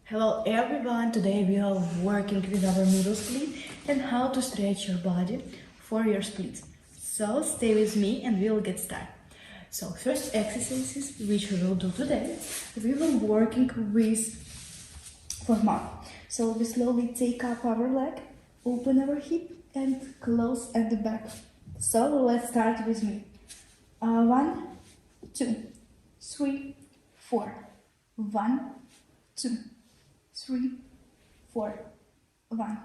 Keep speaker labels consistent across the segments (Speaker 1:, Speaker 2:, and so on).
Speaker 1: Hello everyone, today we are working with our middle split and how to stretch your body for your splits. So stay with me and we will get started. So first exercises which we will do today, we will working with format. So we slowly take up our leg, open our hip and close at the back. So let's start with me. 1, 2, 3, 4. 1, 2, 3, 4. 1,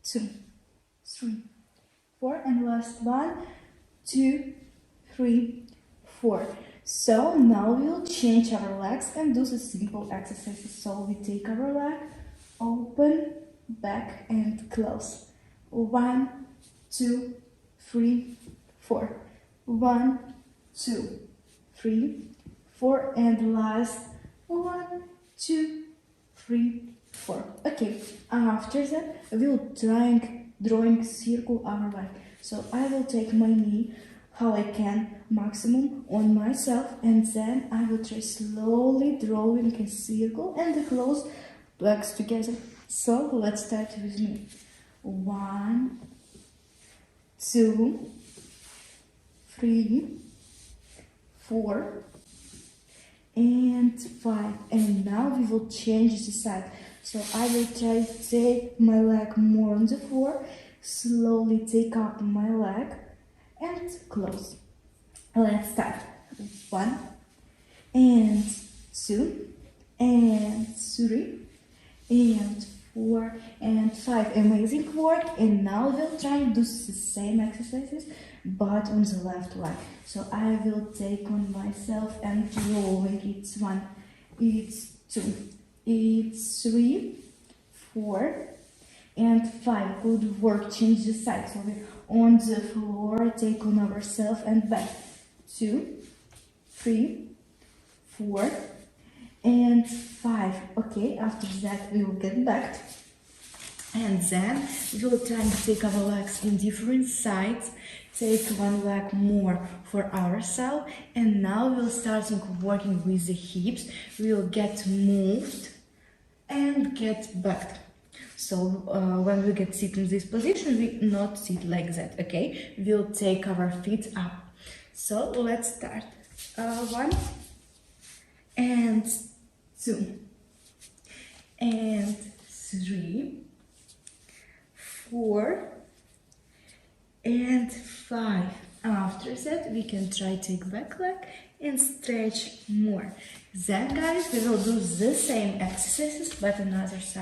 Speaker 1: 2, 3, 4. And last 1, 2, 3, 4. So now we'll change our legs and do the simple exercises. So we take our leg, open, back and close. 1, 2, 3, 4. 1, 2, 3, 4. And last 1, 2, 3, 4. Okay, after that we'll drawing circle our leg. So I will take my knee how I can maximum on myself, and then I will try slowly drawing a circle and the close legs together. So let's start with me. 1, 2, 3, 4 and 5. And now we will change the side. So I will try to take my leg more on the floor, slowly take up my leg and close. Let's start. 1 and 2 and 3 and 4 and 5. Amazing work. And now we'll try to do the same exercises but on the left leg. So I will take on myself and drawing. It's 1, it's 2, it's 3, 4 and 5. Good work. Change the side. So we're on the floor, take on ourselves and back. 2, 3, 4 and 5. Okay, after that we will get back. And then we will try to take our legs in different sides. Take one leg more for ourselves. And now we'll start working with the hips. We'll get moved and get back. So when we get sit in this position, we not sit like that, okay? We'll take our feet up. So let's start. 1 and 2 and 3, 4 and 5. After that we can try take back leg and stretch more. Then guys, we will do the same exercises but on the other side.